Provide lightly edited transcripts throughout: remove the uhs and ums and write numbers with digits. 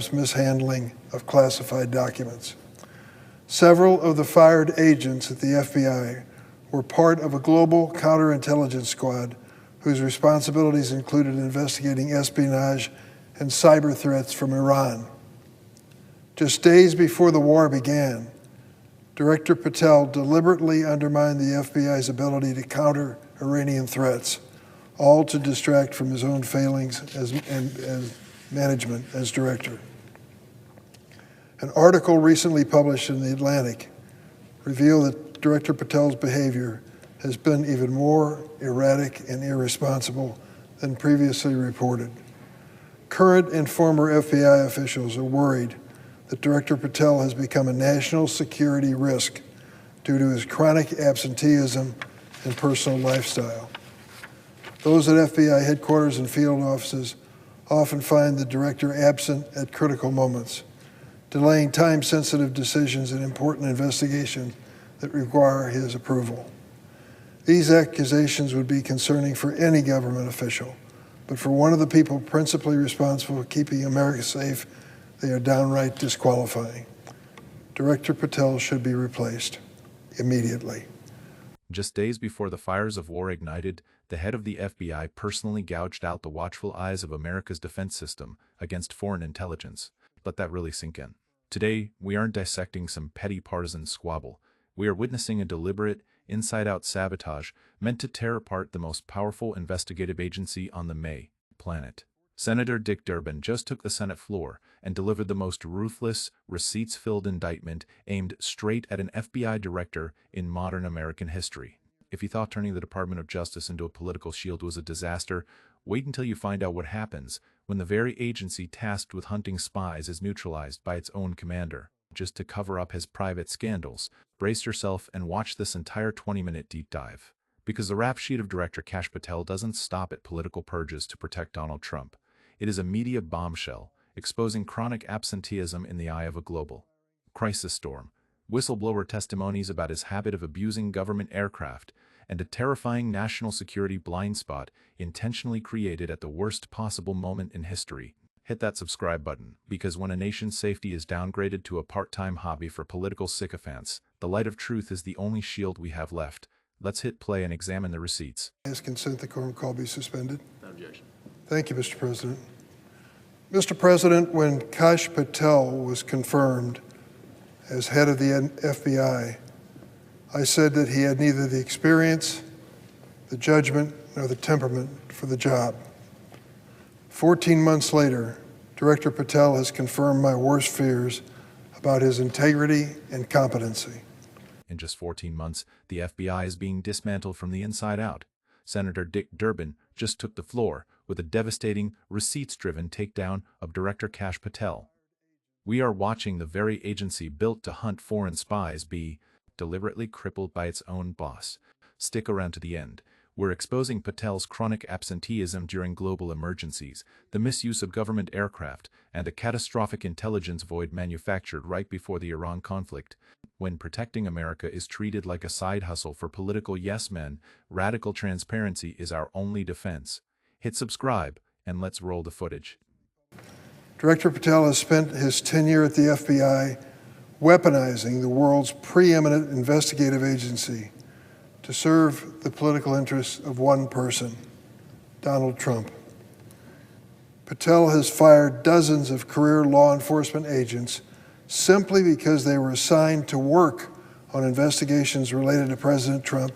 Trump's mishandling of classified documents. Several of the fired agents at the FBI were part of a global counterintelligence squad whose responsibilities included investigating espionage and cyber threats from Iran. Just days before the war began, Director Patel deliberately undermined the FBI's ability to counter Iranian threats, all to distract from his own failings as management as director. An article recently published in The Atlantic revealed that Director Patel's behavior has been even more erratic and irresponsible than previously reported. Current and former FBI officials are worried that Director Patel has become a national security risk due to his chronic absenteeism and personal lifestyle. Those at FBI headquarters and field offices often find the director absent at critical moments, delaying time-sensitive decisions in important investigations that require his approval. These accusations would be concerning for any government official, but for one of the people principally responsible for keeping America safe, they are downright disqualifying. Director Patel should be replaced immediately. Just days before the fires of war ignited, the head of the FBI personally gouged out the watchful eyes of America's defense system against foreign intelligence. Let that really sink in. Today, we aren't dissecting some petty partisan squabble. We are witnessing a deliberate, inside-out sabotage meant to tear apart the most powerful investigative agency on the planet. Senator Dick Durbin just took the Senate floor and delivered the most ruthless, receipts-filled indictment aimed straight at an FBI director in modern American history. If you thought turning the Department of Justice into a political shield was a disaster, wait until you find out what happens when the very agency tasked with hunting spies is neutralized by its own commander, just to cover up his private scandals. Brace yourself and watch this entire 20-minute deep dive. Because the rap sheet of Director Kash Patel doesn't stop at political purges to protect Donald Trump. It is a media bombshell, exposing chronic absenteeism in the eye of a global crisis storm, whistleblower testimonies about his habit of abusing government aircraft, and a terrifying national security blind spot intentionally created at the worst possible moment in history. Hit that subscribe button, because when a nation's safety is downgraded to a part-time hobby for political sycophants, the light of truth is the only shield we have left. Let's hit play and examine the receipts. Is consent the quorum call be suspended? No objection. Thank you, Mr. President. Mr. President, when Kash Patel was confirmed as head of the FBI, I said that he had neither the experience, the judgment, nor the temperament for the job. 14 months later, Director Patel has confirmed my worst fears about his integrity and competency. In just 14 months, the FBI is being dismantled from the inside out. Senator Dick Durbin just took the floor with a devastating, receipts-driven takedown of Director Kash Patel. We are watching the very agency built to hunt foreign spies be deliberately crippled by its own boss. Stick around to the end. We're exposing Patel's chronic absenteeism during global emergencies, the misuse of government aircraft, and a catastrophic intelligence void manufactured right before the Iran conflict. When protecting America is treated like a side hustle for political yes-men, radical transparency is our only defense. Hit subscribe, and let's roll the footage. Director Patel has spent his tenure at the FBI weaponizing the world's preeminent investigative agency to serve the political interests of one person, Donald Trump. Patel has fired dozens of career law enforcement agents simply because they were assigned to work on investigations related to President Trump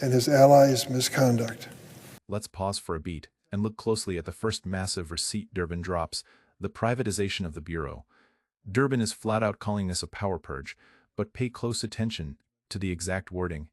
and his allies' misconduct. Let's pause for a beat and look closely at the first massive receipt Durbin drops, the privatization of the Bureau. Durbin is flat out calling this a power purge, but pay close attention to the exact wording.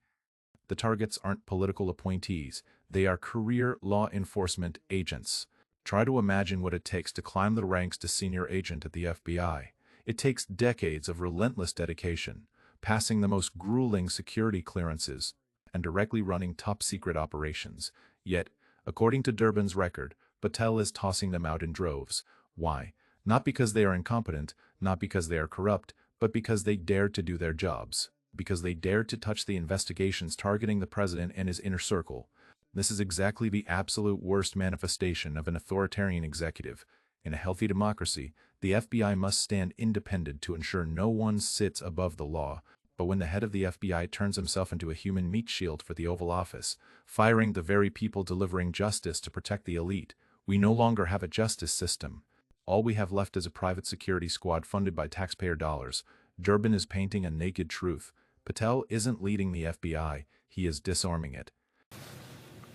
The targets aren't political appointees, they are career law enforcement agents. Try to imagine what it takes to climb the ranks to senior agent at the FBI. It takes decades of relentless dedication, passing the most grueling security clearances, and directly running top-secret operations. Yet, according to Durbin's record, Patel is tossing them out in droves. Why? Not because they are incompetent, not because they are corrupt, but because they dared to do their jobs. Because they dared to touch the investigations targeting the president and his inner circle. This is exactly the absolute worst manifestation of an authoritarian executive. In a healthy democracy, the FBI must stand independent to ensure no one sits above the law. But when the head of the FBI turns himself into a human meat shield for the Oval Office, firing the very people delivering justice to protect the elite, we no longer have a justice system. All we have left is a private security squad funded by taxpayer dollars. Durbin is painting a naked truth. Patel isn't leading the FBI, he is disarming it.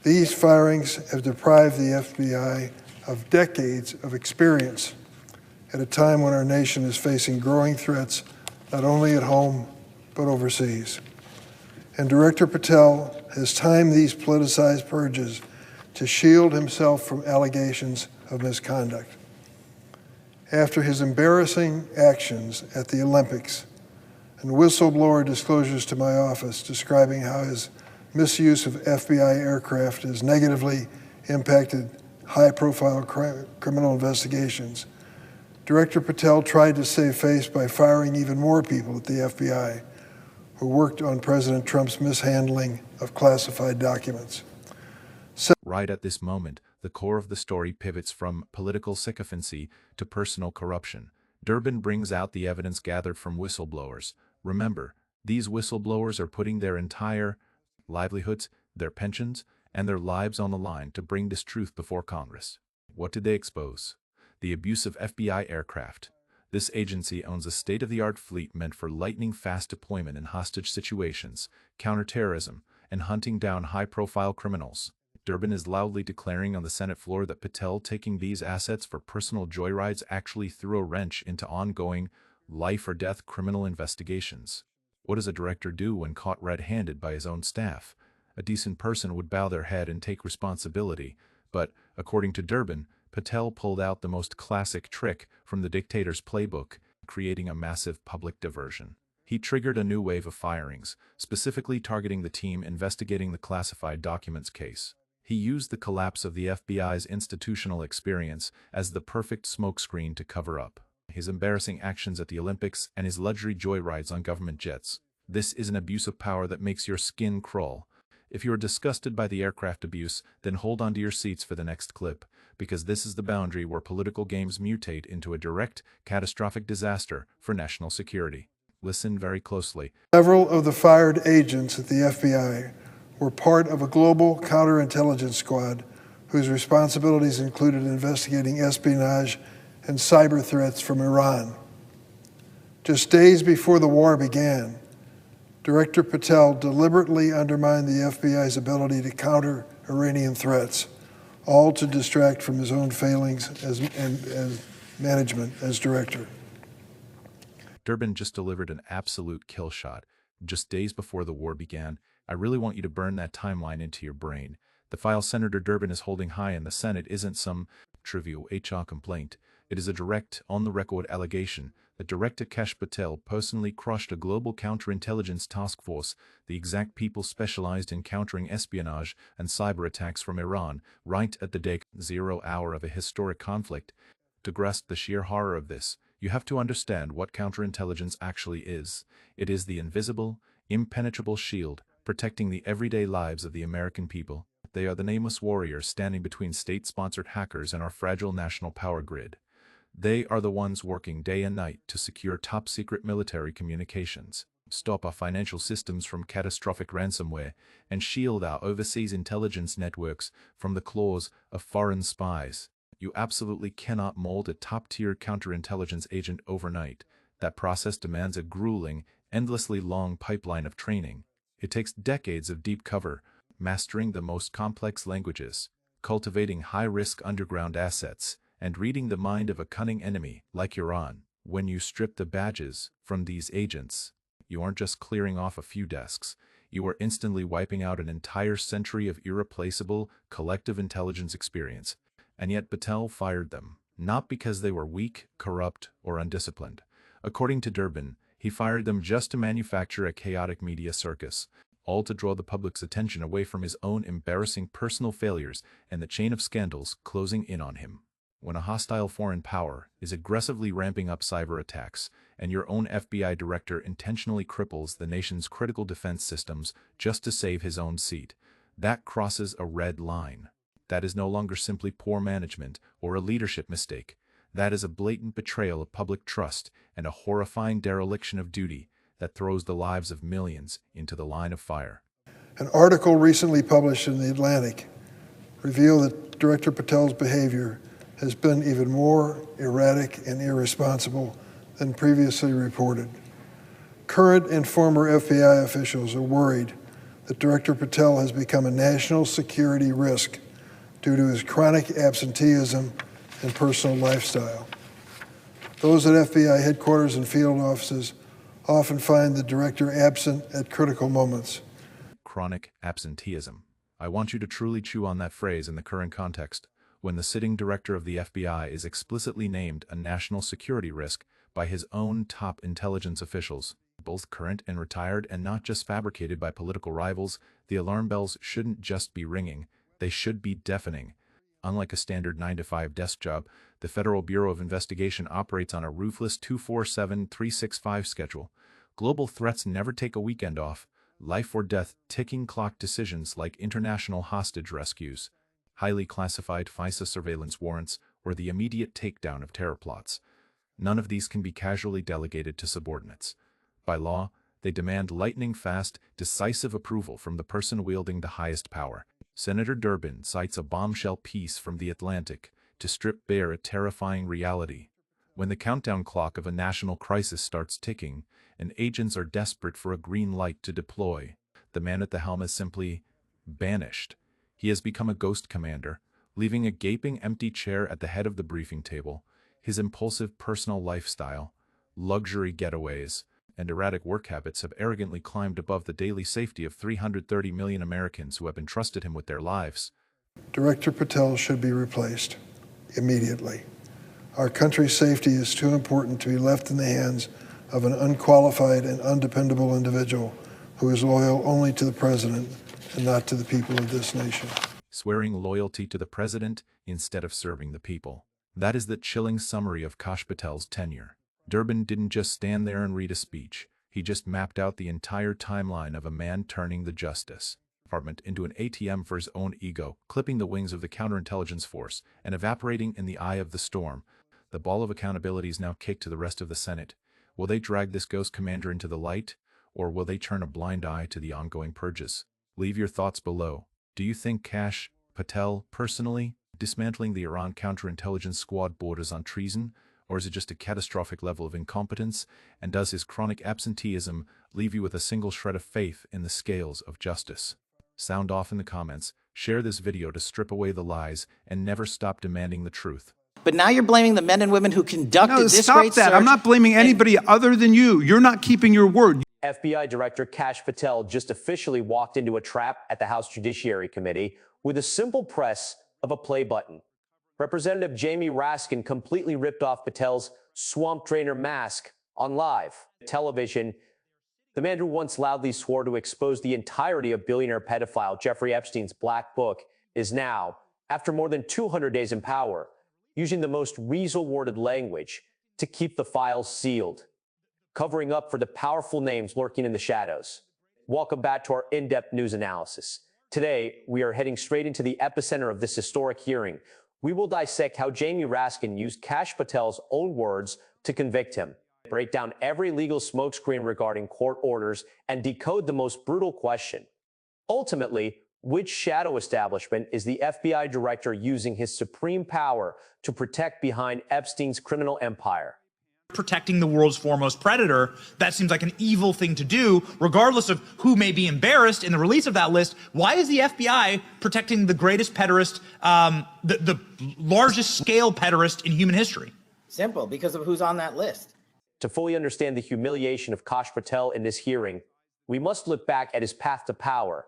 These firings have deprived the FBI of decades of experience at a time when our nation is facing growing threats not only at home but overseas. And Director Patel has timed these politicized purges to shield himself from allegations of misconduct. After his embarrassing actions at the Olympics and whistleblower disclosures to my office describing how his misuse of FBI aircraft has negatively impacted high-profile criminal investigations, Director Patel tried to save face by firing even more people at the FBI who worked on President Trump's mishandling of classified documents. Right at this moment, the core of the story pivots from political sycophancy to personal corruption. Durbin brings out the evidence gathered from whistleblowers. Remember, these whistleblowers are putting their entire livelihoods, their pensions, and their lives on the line to bring this truth before Congress. What did they expose? The abuse of FBI aircraft. This agency owns a state-of-the-art fleet meant for lightning-fast deployment in hostage situations, counterterrorism, and hunting down high-profile criminals. Durbin is loudly declaring on the Senate floor that Patel taking these assets for personal joyrides actually threw a wrench into ongoing, life-or-death criminal investigations. What does a director do when caught red-handed by his own staff? A decent person would bow their head and take responsibility, but, according to Durbin, Patel pulled out the most classic trick from the dictator's playbook, creating a massive public diversion. He triggered a new wave of firings, specifically targeting the team investigating the classified documents case. He used the collapse of the FBI's institutional experience as the perfect smokescreen to cover up his embarrassing actions at the Olympics and his luxury joyrides on government jets. This is an abuse of power that makes your skin crawl. If you are disgusted by the aircraft abuse, then hold on to your seats for the next clip, because this is the boundary where political games mutate into a direct, catastrophic disaster for national security. Listen very closely. Several of the fired agents at the FBI were part of a global counterintelligence squad whose responsibilities included investigating espionage and cyber threats from Iran. Just days before the war began, Director Patel deliberately undermined the FBI's ability to counter Iranian threats, all to distract from his own failings as management as director. Durbin just delivered an absolute kill shot. Just days before the war began, I really want you to burn that timeline into your brain. The file Senator Durbin is holding high in the Senate isn't some trivial HR complaint. It is a direct, on-the-record allegation that Director Kash Patel personally crushed a global counterintelligence task force, the exact people specialized in countering espionage and cyber attacks from Iran, right at the day zero hour of a historic conflict. To grasp the sheer horror of this, you have to understand what counterintelligence actually is. It is the invisible, impenetrable shield protecting the everyday lives of the American people. They are the nameless warriors standing between state-sponsored hackers and our fragile national power grid. They are the ones working day and night to secure top-secret military communications, stop our financial systems from catastrophic ransomware, and shield our overseas intelligence networks from the claws of foreign spies. You absolutely cannot mold a top-tier counterintelligence agent overnight. That process demands a grueling, endlessly long pipeline of training. It takes decades of deep cover, mastering the most complex languages, cultivating high-risk underground assets, and reading the mind of a cunning enemy like Iran. When you strip the badges from these agents, you aren't just clearing off a few desks. You are instantly wiping out an entire century of irreplaceable collective intelligence experience. And yet Patel fired them, not because they were weak, corrupt, or undisciplined. According to Durbin, he fired them just to manufacture a chaotic media circus, all to draw the public's attention away from his own embarrassing personal failures and the chain of scandals closing in on him. When a hostile foreign power is aggressively ramping up cyber attacks, and your own FBI director intentionally cripples the nation's critical defense systems just to save his own seat, that crosses a red line. That is no longer simply poor management or a leadership mistake. That is a blatant betrayal of public trust and a horrifying dereliction of duty that throws the lives of millions into the line of fire. An article recently published in The Atlantic revealed that Director Patel's behavior has been even more erratic and irresponsible than previously reported. Current and former FBI officials are worried that Director Patel has become a national security risk due to his chronic absenteeism and personal lifestyle. Those at FBI headquarters and field offices often find the director absent at critical moments. Chronic absenteeism. I want you to truly chew on that phrase in the current context, when the sitting director of the FBI is explicitly named a national security risk by his own top intelligence officials, both current and retired, and not just fabricated by political rivals. The alarm bells shouldn't just be ringing, they should be deafening. Unlike a standard 9-to-5 desk job, the Federal Bureau of Investigation operates on a ruthless 24/7/365 schedule. Global threats never take a weekend off. Life or death ticking clock decisions like international hostage rescues, highly classified FISA surveillance warrants, or the immediate takedown of terror plots. None of these can be casually delegated to subordinates. By law, they demand lightning-fast, decisive approval from the person wielding the highest power. Senator Durbin cites a bombshell piece from The Atlantic to strip bare a terrifying reality. When the countdown clock of a national crisis starts ticking, and agents are desperate for a green light to deploy, the man at the helm is simply banished. He has become a ghost commander, leaving a gaping empty chair at the head of the briefing table. His impulsive personal lifestyle, luxury getaways, and erratic work habits have arrogantly climbed above the daily safety of 330 million Americans who have entrusted him with their lives. Director Patel should be replaced immediately. Our country's safety is too important to be left in the hands of an unqualified and undependable individual who is loyal only to the president and not to the people of this nation. Swearing loyalty to the president instead of serving the people. That is the chilling summary of Kash Patel's tenure. Durbin didn't just stand there and read a speech. He just mapped out the entire timeline of a man turning the Justice Department into an ATM for his own ego, clipping the wings of the counterintelligence force, and evaporating in the eye of the storm. The ball of accountability is now kicked to the rest of the Senate. Will they drag this ghost commander into the light, or will they turn a blind eye to the ongoing purges? Leave your thoughts below. Do you think Kash Patel, personally, dismantling the Iran counterintelligence squad borders on treason, or is it just a catastrophic level of incompetence? And does his chronic absenteeism leave you with a single shred of faith in the scales of justice? Sound off in the comments, share this video to strip away the lies, and never stop demanding the truth. But now you're blaming the men and women who conducted this great search. Stop that. I'm not blaming anybody other than you. You're not keeping your word. FBI Director Kash Patel just officially walked into a trap at the House Judiciary Committee with a simple press of a play button. Representative Jamie Raskin completely ripped off Patel's swamp drainer mask on live television. The man who once loudly swore to expose the entirety of billionaire pedophile Jeffrey Epstein's black book is now, after more than 200 days in power, using the most weasel-worded language to keep the files sealed, covering up for the powerful names lurking in the shadows. Welcome back to our in-depth news analysis. Today, we are heading straight into the epicenter of this historic hearing. We will dissect how Jamie Raskin used Kash Patel's own words to convict him, break down every legal smokescreen regarding court orders, and decode the most brutal question. Ultimately, which shadow establishment is the FBI director using his supreme power to protect behind Epstein's criminal empire? Protecting the world's foremost predator, that seems like an evil thing to do, regardless of who may be embarrassed in the release of that list. Why is the FBI protecting the greatest pederast, the largest scale pederast in human history? Simple, because of who's on that list. To fully understand the humiliation of Kash Patel in this hearing, we must look back at his path to power.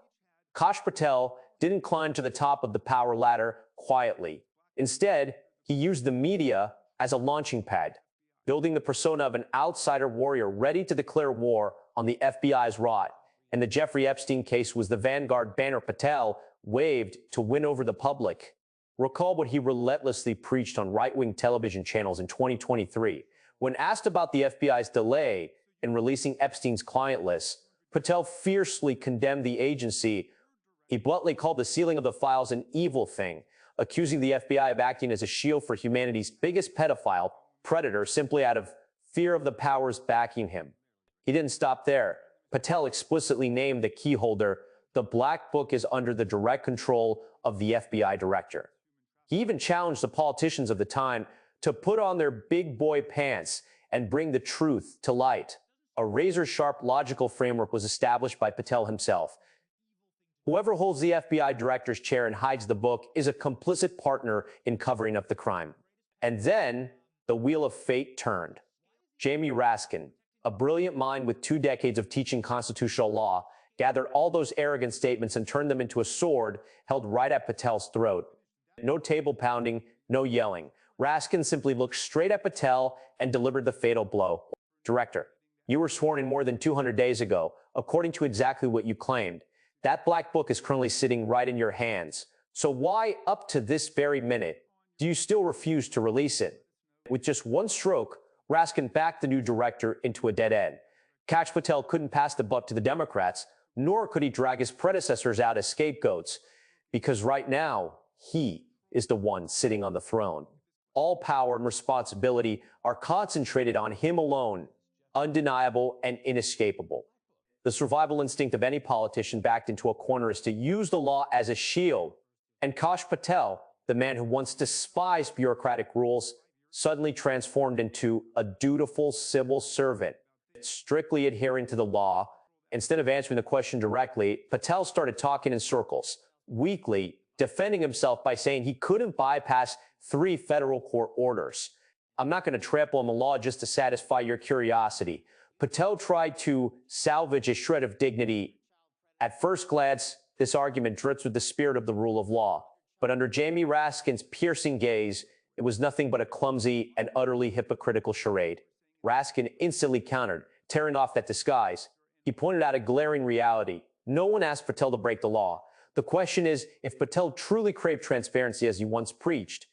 Kash Patel didn't climb to the top of the power ladder quietly. Instead, he used the media as a launching pad, building the persona of an outsider warrior ready to declare war on the FBI's rot. And the Jeffrey Epstein case was the vanguard banner Patel waved to win over the public. Recall what he relentlessly preached on right-wing television channels in 2023. When asked about the FBI's delay in releasing Epstein's client list, Patel fiercely condemned the agency. He bluntly called the sealing of the files an evil thing, accusing the FBI of acting as a shield for humanity's biggest pedophile predator simply out of fear of the powers backing him. He didn't stop there. Patel explicitly named the key holder. The Black Book is under the direct control of the FBI director. He even challenged the politicians of the time to put on their big boy pants and bring the truth to light. A razor-sharp logical framework was established by Patel himself. Whoever holds the FBI director's chair and hides the book is a complicit partner in covering up the crime. And then the wheel of fate turned. Jamie Raskin, a brilliant mind with 2 decades of teaching constitutional law, gathered all those arrogant statements and turned them into a sword held right at Patel's throat. No table pounding, no yelling. Raskin simply looked straight at Patel and delivered the fatal blow. Director, you were sworn in more than 200 days ago, according to exactly what you claimed. That Black Book is currently sitting right in your hands. So why, up to this very minute, do you still refuse to release it? With just one stroke, Raskin backed the new director into a dead end. Kash Patel couldn't pass the buck to the Democrats, nor could he drag his predecessors out as scapegoats, because right now, he is the one sitting on the throne. All power and responsibility are concentrated on him alone, undeniable and inescapable. The survival instinct of any politician backed into a corner is to use the law as a shield. And Kash Patel, the man who once despised bureaucratic rules, suddenly transformed into a dutiful civil servant, strictly adhering to the law. Instead of answering the question directly, Patel started talking in circles, weakly defending himself by saying he couldn't bypass 3 federal court orders. I'm not going to trample on the law just to satisfy your curiosity. Patel tried to salvage a shred of dignity. At first glance, this argument drips with the spirit of the rule of law. But under Jamie Raskin's piercing gaze, it was nothing but a clumsy and utterly hypocritical charade. Raskin instantly countered, tearing off that disguise. He pointed out a glaring reality. No one asked Patel to break the law. The question is, if Patel truly craved transparency as he once preached,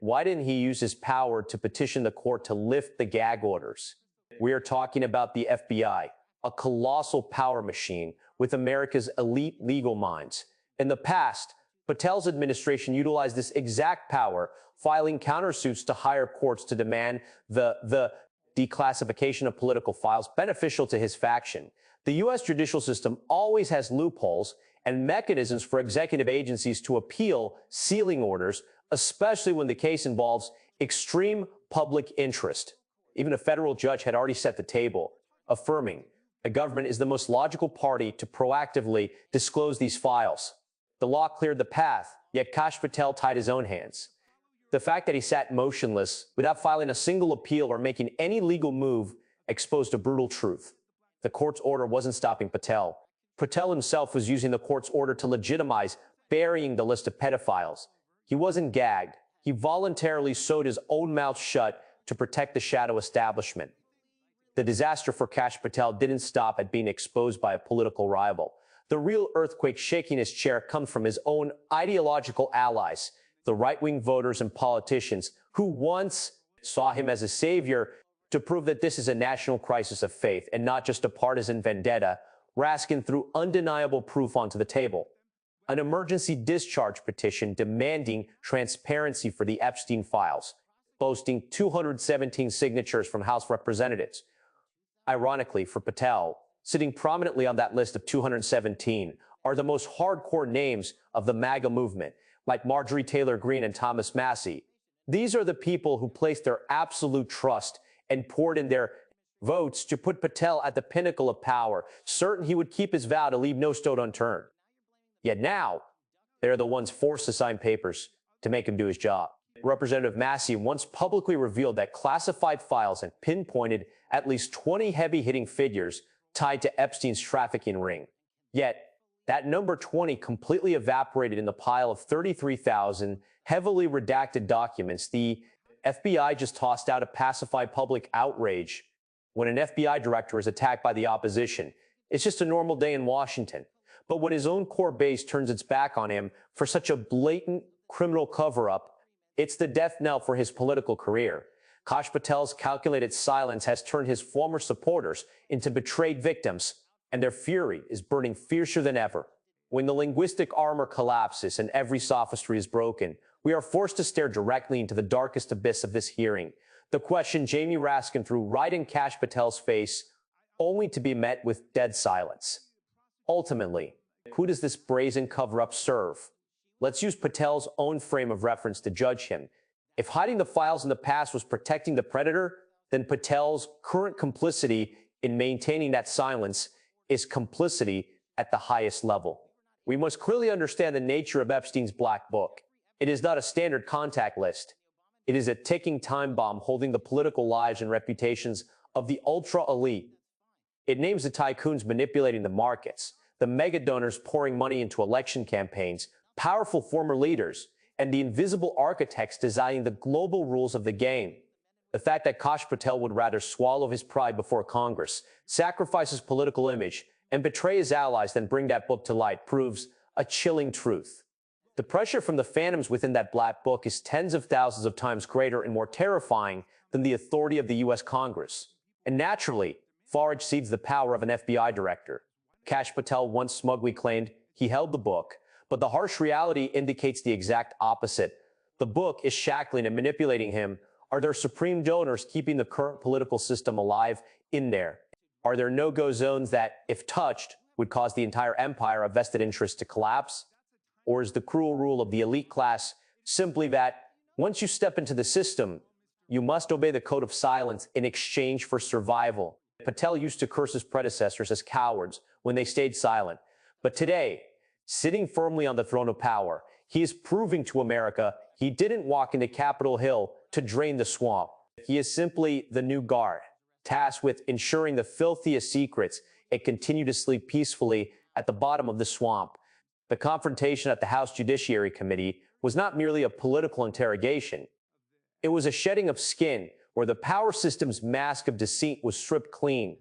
why didn't he use his power to petition the court to lift the gag orders? We are talking about the FBI, a colossal power machine with America's elite legal minds. In the past, Patel's administration utilized this exact power, filing countersuits to higher courts to demand the declassification of political files beneficial to his faction. The U.S. judicial system always has loopholes and mechanisms for executive agencies to appeal sealing orders, especially when the case involves extreme public interest. Even a federal judge had already set the table, affirming the government is the most logical party to proactively disclose these files. The law cleared the path, yet Kash Patel tied his own hands. The fact that he sat motionless without filing a single appeal or making any legal move exposed a brutal truth. The court's order wasn't stopping Patel. Patel himself was using the court's order to legitimize burying the list of pedophiles. He wasn't gagged. He voluntarily sewed his own mouth shut to protect the shadow establishment. The disaster for Kash Patel didn't stop at being exposed by a political rival. The real earthquake shaking his chair comes from his own ideological allies, the right-wing voters and politicians who once saw him as a savior. To prove that this is a national crisis of faith and not just a partisan vendetta, Raskin threw undeniable proof onto the table. An emergency discharge petition demanding transparency for the Epstein files, boasting 217 signatures from House representatives. Ironically, for Patel, sitting prominently on that list of 217 are the most hardcore names of the MAGA movement, like Marjorie Taylor Greene and Thomas Massie. These are the people who placed their absolute trust and poured in their votes to put Patel at the pinnacle of power, certain he would keep his vow to leave no stone unturned. Yet now, they're the ones forced to sign papers to make him do his job. Representative Massie once publicly revealed that classified files had pinpointed at least 20 heavy-hitting figures tied to Epstein's trafficking ring. Yet, that number 20 completely evaporated in the pile of 33,000 heavily redacted documents the FBI just tossed out to pacify public outrage. When an FBI director is attacked by the opposition, it's just a normal day in Washington. But when his own core base turns its back on him for such a blatant criminal cover-up, it's the death knell for his political career. Kash Patel's calculated silence has turned his former supporters into betrayed victims, and their fury is burning fiercer than ever. When the linguistic armor collapses and every sophistry is broken, We are forced to stare directly into the darkest abyss of this hearing. The question Jamie Raskin threw right in Kash Patel's face, only to be met with dead silence. Ultimately, who does this brazen cover-up serve? Let's use Patel's own frame of reference to judge him. If hiding the files in the past was protecting the predator, then Patel's current complicity in maintaining that silence is complicity at the highest level. We must clearly understand the nature of Epstein's black book. It is not a standard contact list. It is a ticking time bomb holding the political lives and reputations of the ultra-elite. It names the tycoons manipulating the markets, the mega donors pouring money into election campaigns, powerful former leaders, and the invisible architects designing the global rules of the game. The fact that Kash Patel would rather swallow his pride before Congress, sacrifice his political image, and betray his allies than bring that book to light proves a chilling truth. The pressure from the phantoms within that black book is tens of thousands of times greater and more terrifying than the authority of the U.S. Congress. And naturally, far exceeds the power of an FBI director. Kash Patel once smugly claimed he held the book, but the harsh reality indicates the exact opposite. The book is shackling and manipulating him. Are there supreme donors keeping the current political system alive in there? Are there no-go zones that, if touched, would cause the entire empire of vested interest to collapse? Or is the cruel rule of the elite class simply that, once you step into the system, you must obey the code of silence in exchange for survival? Patel used to curse his predecessors as cowards when they stayed silent. But today, sitting firmly on the throne of power, he is proving to America he didn't walk into Capitol Hill to drain the swamp. He is simply the new guard, tasked with ensuring the filthiest secrets and continue to sleep peacefully at the bottom of the swamp. The confrontation at the House Judiciary Committee was not merely a political interrogation. It was a shedding of skin where the power system's mask of deceit was stripped clean.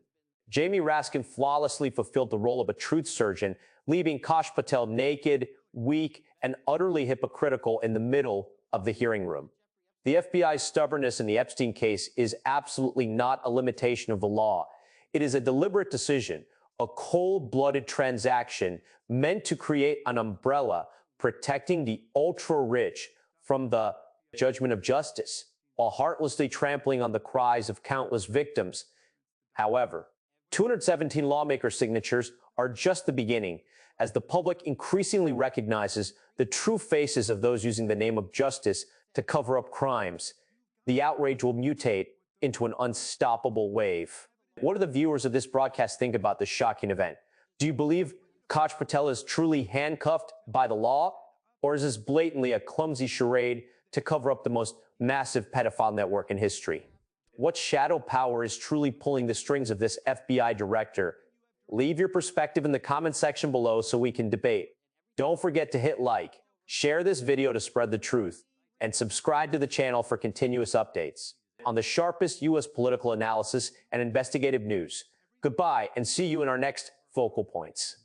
Jamie Raskin flawlessly fulfilled the role of a truth surgeon, leaving Kash Patel naked, weak, and utterly hypocritical in the middle of the hearing room. The FBI's stubbornness in the Epstein case is absolutely not a limitation of the law. It is a deliberate decision, a cold-blooded transaction meant to create an umbrella protecting the ultra-rich from the judgment of justice, while heartlessly trampling on the cries of countless victims. However, 217 lawmaker signatures are just the beginning, as the public increasingly recognizes the true faces of those using the name of justice to cover up crimes. The outrage will mutate into an unstoppable wave. What do the viewers of this broadcast think about this shocking event? Do you believe Kash Patel is truly handcuffed by the law? Or is this blatantly a clumsy charade to cover up the most massive pedophile network in history? What shadow power is truly pulling the strings of this FBI director? Leave your perspective in the comment section below so we can debate. Don't forget to hit like, share this video to spread the truth, and subscribe to the channel for continuous updates on the sharpest U.S. political analysis and investigative news. Goodbye, and see you in our next Focal Points.